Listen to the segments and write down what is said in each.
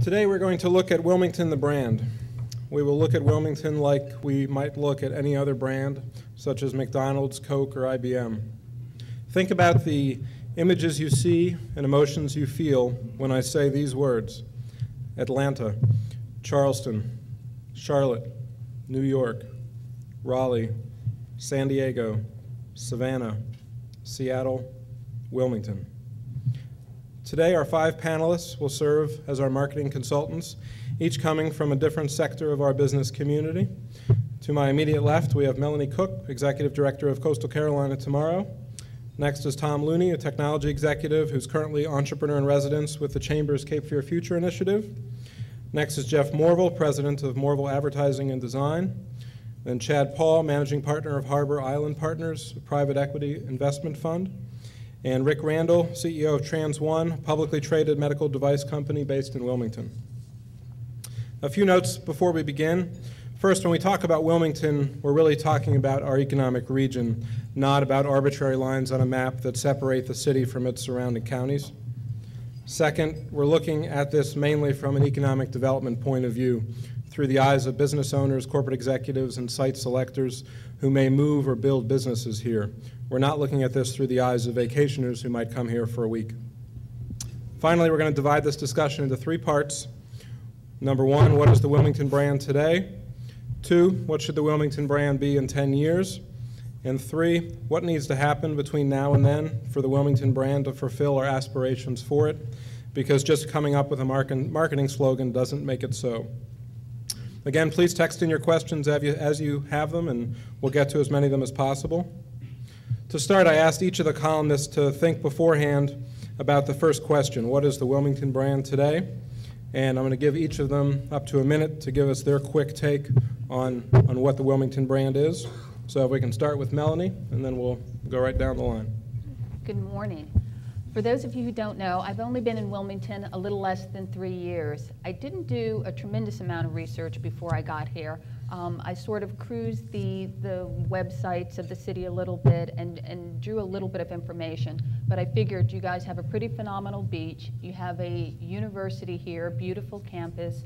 Today we're going to look at Wilmington the Brand. We will look at Wilmington like we might look at any other brand, such as McDonald's, Coke, or IBM. Think about the images you see and emotions you feel when I say these words: Atlanta, Charleston, Charlotte, New York, Raleigh, San Diego, Savannah, Seattle, Wilmington. Today, our 5 panelists will serve as our marketing consultants, each coming from a different sector of our business community. To my immediate left, we have Melanie Cook, Executive Director of Coastal Carolina Tomorrow. Next is Tom Looney, a technology executive who's currently entrepreneur in residence with the Chamber's Cape Fear Future Initiative. Next is Jeff Morville, President of Morville Advertising and Design. Then Chad Paul, Managing Partner of Harbor Island Partners, a private equity investment fund. And Rick Randall, CEO of TransOne, a publicly traded medical device company based in Wilmington. A few notes before we begin. First, when we talk about Wilmington, we're really talking about our economic region, not about arbitrary lines on a map that separate the city from its surrounding counties. Second, we're looking at this mainly from an economic development point of view, through the eyes of business owners, corporate executives, and site selectors who may move or build businesses here. We're not looking at this through the eyes of vacationers who might come here for a week. Finally, we're going to divide this discussion into 3 parts. Number 1, what is the Wilmington brand today? 2, what should the Wilmington brand be in 10 years? And 3, what needs to happen between now and then for the Wilmington brand to fulfill our aspirations for it? Because just coming up with a marketing slogan doesn't make it so. Again, please text in your questions as you have them, and we'll get to as many of them as possible. To start, I asked each of the columnists to think beforehand about the first question: what is the Wilmington brand today? And I'm going to give each of them up to a minute to give us their quick take on what the Wilmington brand is. So if we can start with Melanie, and then we'll go right down the line. Good morning. For those of you who don't know, I've only been in Wilmington a little less than 3 years. I didn't do a tremendous amount of research before I got here. I sort of cruised the websites of the city a little bit and drew a little bit of information. But I figured you guys have a pretty phenomenal beach. You have a university here, beautiful campus,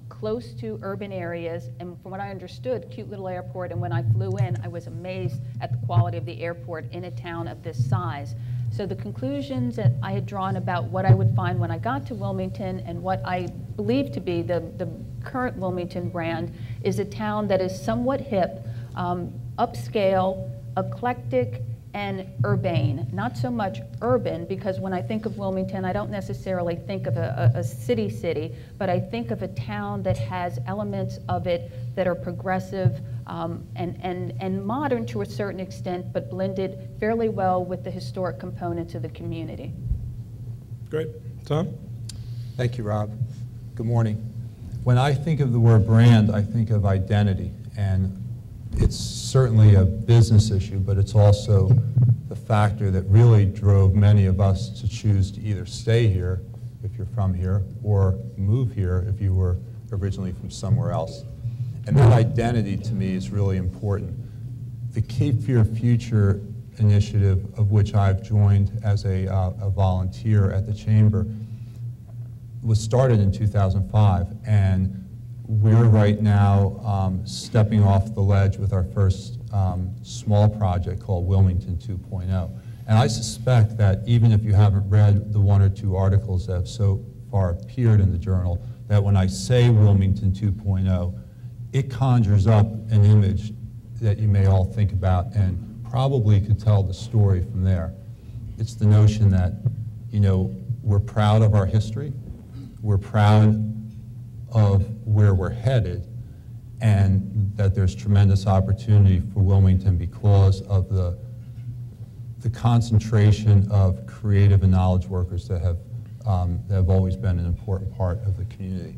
close to urban areas, and from what I understood, cute little airport. And when I flew in, I was amazed at the quality of the airport in a town of this size. So the conclusions that I had drawn about what I would find when I got to Wilmington and what I believe to be the current Wilmington brand is a town that is somewhat hip, upscale, eclectic, and urbane. Not so much urban, because when I think of Wilmington, I don't necessarily think of a city, but I think of a town that has elements of it that are progressive and modern to a certain extent, but blended fairly well with the historic components of the community. Great. Tom? Thank you, Rob. Good morning. When I think of the word brand, I think of identity, and it's certainly a business issue, but it's also the factor that really drove many of us to choose to either stay here if you're from here or move here if you were originally from somewhere else. And that identity to me is really important. The Cape Fear Future initiative, of which I've joined as a volunteer at the Chamber, was started in 2005, and we're right now stepping off the ledge with our first small project called Wilmington 2.0. And I suspect that even if you haven't read the 1 or 2 articles that have so far appeared in the journal, that when I say Wilmington 2.0, it conjures up an image that you may all think about and probably could tell the story from there. It's the notion that, you know, we're proud of our history, we're proud of where we're headed, and that there's tremendous opportunity for Wilmington because of the concentration of creative and knowledge workers that have always been an important part of the community.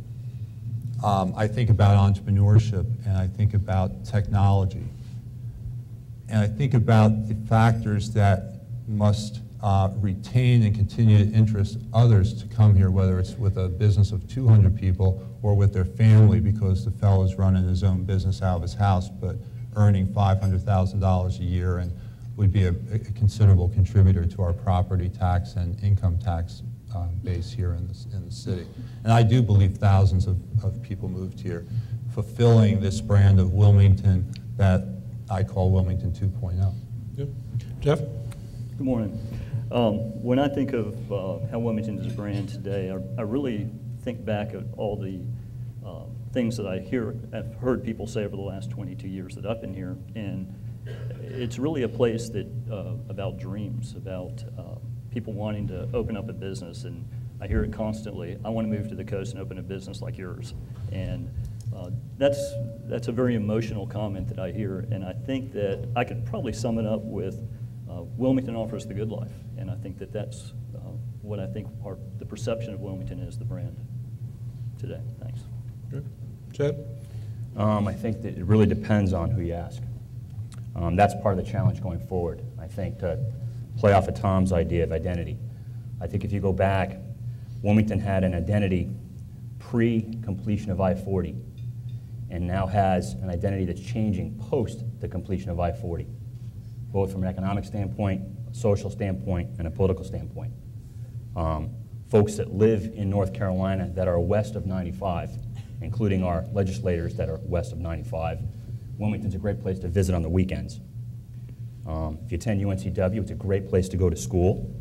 I think about entrepreneurship, and I think about technology, and I think about the factors that must retain and continue to interest others to come here, whether it's with a business of 200 people or with their family, because the fellow's running his own business out of his house but earning $500,000 a year and would be a considerable contributor to our property tax and income tax base here in the city. And I do believe thousands of people moved here, fulfilling this brand of Wilmington that I call Wilmington 2.0. Yeah. Jeff? Good morning. When I think of how Wilmington is a brand today, I really think back at all the things that I've heard people say over the last 22 years that I've been here, and it's really a place that about dreams, about people wanting to open up a business, and I hear it constantly. I want to move to the coast and open a business like yours, and that's a very emotional comment that I hear, and I think that I could probably sum it up with Wilmington offers the good life, and I think that that's what I think the perception of Wilmington is, the brand today. Thanks. Good. Chad? I think that it really depends on who you ask. That's part of the challenge going forward. I think to play off of Tom's idea of identity. I think if you go back, Wilmington had an identity pre-completion of I-40 and now has an identity that's changing post the completion of I-40, both from an economic standpoint, a social standpoint, and a political standpoint. Folks that live in North Carolina that are west of 95, including our legislators that are west of 95, Wilmington's a great place to visit on the weekends. If you attend UNCW, it's a great place to go to school.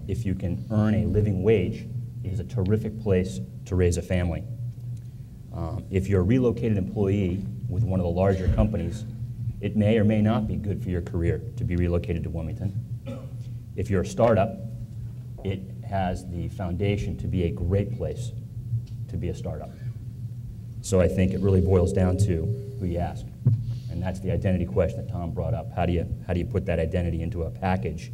If you can earn a living wage, it is a terrific place to raise a family. If you're a relocated employee with one of the larger companies, it may or may not be good for your career to be relocated to Wilmington. If you're a startup, it has the foundation to be a great place to be a startup. So I think it really boils down to who you ask. And that's the identity question that Tom brought up. How do you put that identity into a package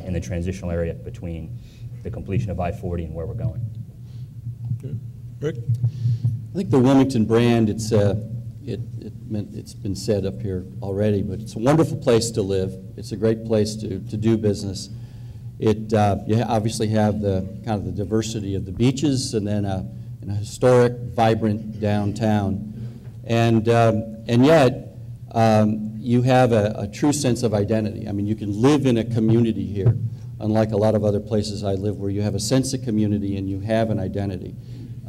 in the transitional area between the completion of I-40 and where we're going? Okay. Rick? I think the Wilmington brand, it's been said up here already, but it's a wonderful place to live. It's a great place to do business. You obviously have the kind of the diversity of the beaches, and then a historic, vibrant downtown, and yet you have a true sense of identity. I mean, you can live in a community here, unlike a lot of other places I live, where you have a sense of community and you have an identity.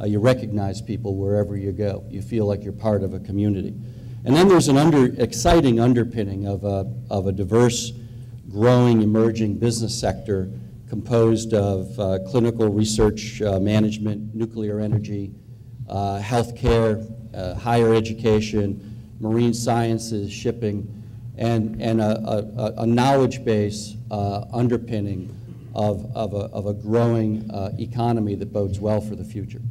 You recognize people wherever you go. You feel like you're part of a community. And then there's an exciting underpinning of a diverse, growing, emerging business sector composed of clinical research management, nuclear energy, healthcare, higher education, marine sciences, shipping, and a knowledge base underpinning of a growing economy that bodes well for the future.